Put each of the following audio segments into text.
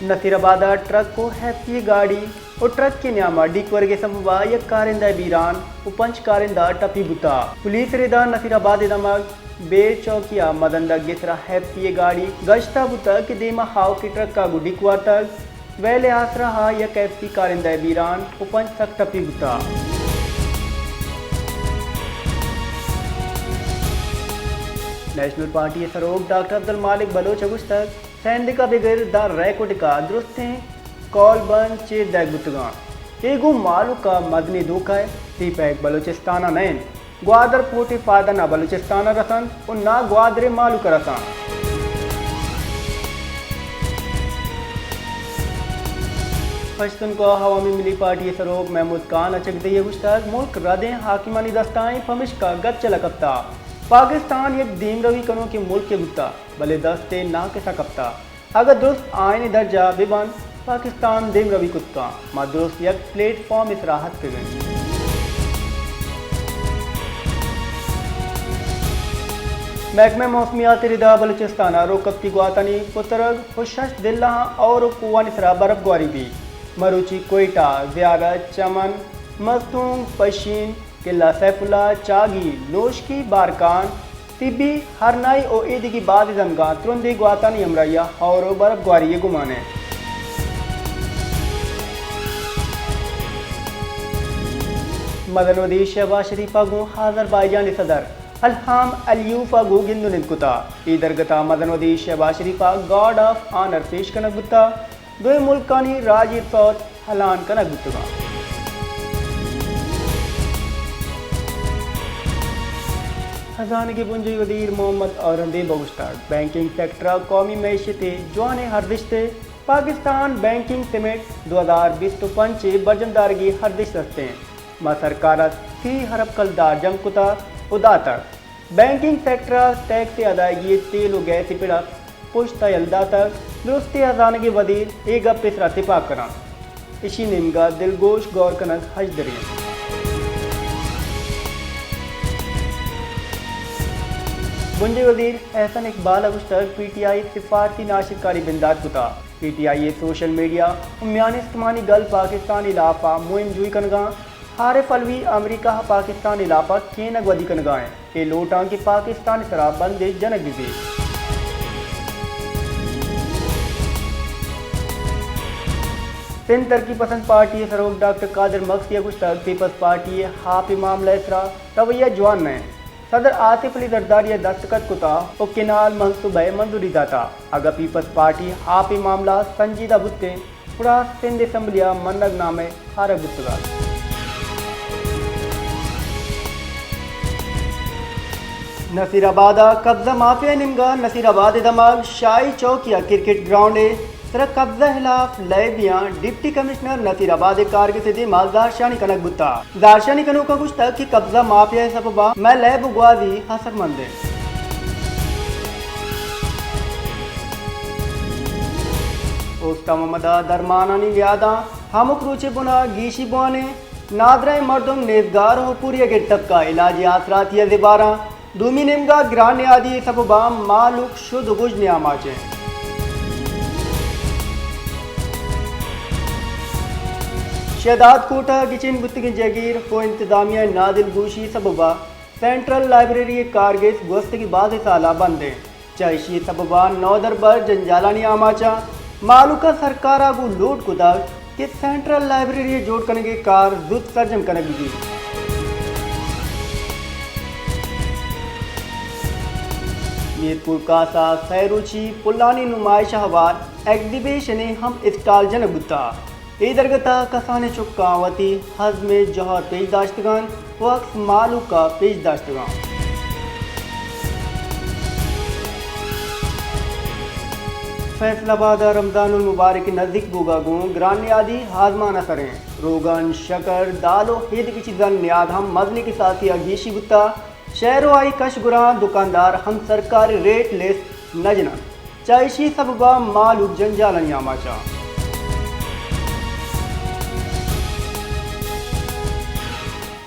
Nasirabad truck को happy गाड़ी और ट्रक के न्यामा डिकवर्गे समवा यक कारिंदा बीरान उपंच कारिंदा टपी बुता पुलिस रेदा नसीराबाद दमग बेर चौकिया मदंदा गिसरा हैप्पी गाड़ी गश्ता बुता के देमा हाव के ट्रक का गुडी क्वार्टर वेले आसरा हा यक हैप्पी कारिंदा बीरान उपंच तक टपी बुता नेशनल पार्टी सरोग डॉक्टर अब्दुल मालिक बलोच अगुस्तक सैंडिका बिगर द रैकोट का दुरुस्त हैं कॉल बन चेर दैग बुतगा एगो मालू का मदनी धोखा है ती पैक बलोचिस्ताना नैन ग्वादर पोटे फायदा ना बलोचिस्ताना रसन और ना ग्वादरे मालू का रसन पश्तून को हवामी मिली पार्टी सरोग महमूद खान अचक दिए गुश्तक मुल्क रदें हाकिमानी दस्ताएं फमिश का गच चलकप्ता पाकिस्तान एक दीम रवी कनो के मुल्क के गुत्ता भले दस्ते ना के सकप्ता अगर दुरुस्त आयन दर्जा बिबन पाकिस्तान दीम रवी कुत्ता मा दुरुस्त एक प्लेटफॉर्म इस राहत के गए महकमे मौसमियात रिदा बलूचिस्तान रोकप्ती गुआतनी पुतरग खुशश दिल्ला और कुवानिसरा बर्फगुआरी भी मरूची कोयटा ज़ियारत चमन मस्तूंग पशीन किला सैफुल्ला चागी लोशकी बारकान तिब्बी हरनाई और ईद की बाद जमगा तुरंदी गुआतानी अमरैया और बर्फगुआरी ये गुमाने मदनवदी शहबाज शरीफा गो अज़रबैजानी सदर अल्हाम अलियूफा गो गिंदुनिद कुता ईदरगता मदनवदी शहबाज शरीफा गॉड ऑफ ऑनर पेश कनक गुत्ता दो मुल्कानी राजी सौत हलान कनक गुत्तगा खजाने के पुंजी वजीर मोहम्मद औरंदी बगुस्ताद बैंकिंग सेक्टर कौमी मैशत जवान हर रिश्ते पाकिस्तान बैंकिंग समेत 2025 बजमदारगी हर दिश रखते हैं मां सरकार फी हरब कलदार जमकुता उदातर बैंकिंग सेक्टर टैक्स से अदायगी तेल और गैस पिड़ा पुश्ता यलदा तक दुरुस्ती खजाने के वजीर एक पिसरा तिपा करा इसी निमगा दिलगोश गौर कनक हज दरिया बुंजी वजीर एहसन इकबाल अगुस्तर PTI सिफारती नाशिदकारी बिंदाद कुता PTI सोशल मीडिया उम्यान इस्तेमानी गल पाकिस्तान इलाफा मुहिम जुई कनगा हारिफ अलवी अमरीका पाकिस्तान इलाफा केनक वदी कनगाएं ए लोटां की पाकिस्तान सरा बंदे जनक दिजे सिंध तरक्की पसंद पार्टी सरोग डॉक्टर कादिर मक्सी अगुस्तर पीपल्स पार्टी हाफ मामला इसरा रवैया जवान ने सदर आसिफ अली जरदारी दस्तखत कुता और किनाल मनसूबे मंजूरी दाता अगर पीपल्स पार्टी आप मामला संजीदा बुत्ते पूरा सिंध असम्बलिया मन्नग नामे हार गुत्तगा नसीराबाद कब्जा माफिया निमगा नसीराबाद दमाग शाही चौकिया क्रिकेट ग्राउंड सर कब्जा खिलाफ लैबियां डिप्टी कमिश्नर नसीराबाद कारगिल से दिमाग दारशानी कनक बुत्ता दारशानी कनों का कुछ तक कि कब्जा माफिया सबबा मैं लैब गुआजी हसरमंद ओस्ता मोहम्मदा दरमानानी लियादा हमक रूचे बुना गीशी बुआने नादरा मर्दुम नेजगार हो पूरी के टपका इलाजी आसरात या जिबारा दूमी निमगा ग्रान आदि सबबा मालूक शुद्ध गुज नियामाचे शहदाद कोटा किचन बुत्तगी जगीर को इंतजामिया नादिल गोशी सबबा सेंट्रल लाइब्रेरी कारगिल गोस्त की बाद साला बंद है चाइशी सबबा नौदर बर जंजालानी आमाचा मालूका सरकार आगू लोड कुदा कि सेंट्रल लाइब्रेरी जोड़ करने के कार जुद सर्जम करने की मीरपुर कासा खैरुची पुलानी नुमाइश हवार एग्जीबिशन हम स्टॉल जन बुत्ता इधरगता कसाने चुक्कावती हजमे जौहर पेश दाश्तगान वक्स मालू का पेश दाश्तगान फैसलाबाद रमज़ानुल मुबारक नज़दीक बुगागों ग्रान्य आदि हाजमा न करें रोगन शकर दालो हिद की चीज़न नियाद हम मजली की साथी अगीशी गुत्ता शहरों आई कशगुरा दुकानदार हम सरकारी रेट लिस्ट नजना चाइशी सबबा मालूक जंजालन यामाचा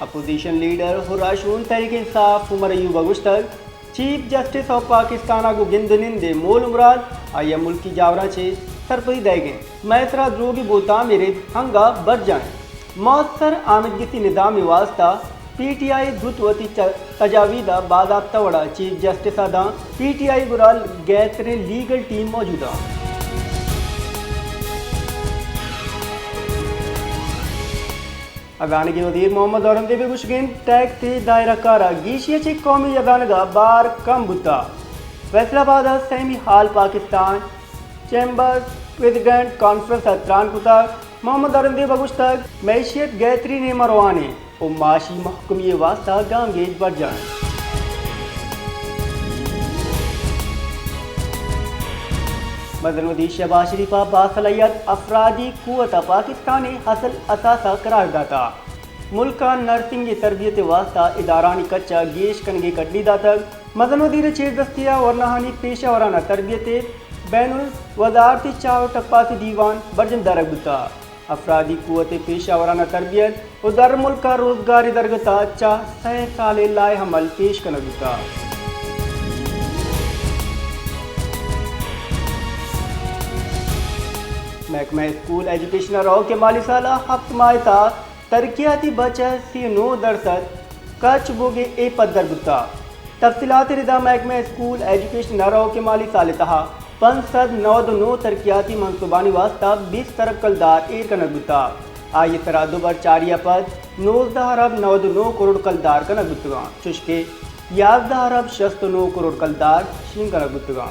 अपोजिशन लीडर हुर्राशून तहरीक इंसाफ उमर अयूब अगुश्तर चीफ जस्टिस ऑफ पाकिस्तान को गिंदनिंदे मोल मुराद आया मुल्की जावरा छे सरपरी देगें मैसरा द्रोगी बोता मेरे हंगा बढ़ जाए मौसर आमदगी निज़ाम वास्ता PTI द्रुतवती तजावीदा बादा तवड़ा चीफ जस्टिस अदा PTI बुराल गैतरे लीगल टीम मौजूदा अदानगी वजीर मोहम्मद औरंगजेब गुशगेन टैग थे दायरा कारा गीशिया कौमी अदानगा बार कम बुता फैसलाबाद सेमी हाल पाकिस्तान चैम्बर प्रेसिडेंट कॉन्फ्रेंस अतरान कुता मोहम्मद औरंगजेब अगुश्तक मैशियत गैतरी ने मरवाने और माशी महकमी वास्ता गाम गेज बढ़ जाए मदनवदी शहबाज शरीफा बासलाहियत अफरादी कुवत पाकिस्तानी हसल असासा करार दाता मुल्का नर्सिंग तरबियत वास्ता इदारानी कच्चा गेश कनगे कड्डी दातक मदनवदी चेज दस्तिया और नहानी पेशा वराना तरबियत बैनुल वजारती चाव टप्पासी दीवान बर्जन दरग बुता अफरादी कुवत पेशा वराना तरबियत और दर मुल्का रोजगारी दरगता चाह 6 साल लाए हमल पेश कन बुता महकमा स्कूल एजुकेशन राव के माली साल हफ्त मायता तरक्याती बचत 9% कच बोगे ए पदर बुता तफसीलात रिदा महकमा स्कूल एजुकेशन राव के माली साल तहा 599 तरक्याती मनसूबानी वास्ता 20 तरफ कलदार एर कनक बुता आये सरा दोबर चारिया पद 19 अरब 99 करोड़ कलदार कनक बुतगा चुशके 11 अरब 69 करोड़ कलदार शीन कनक बुतगा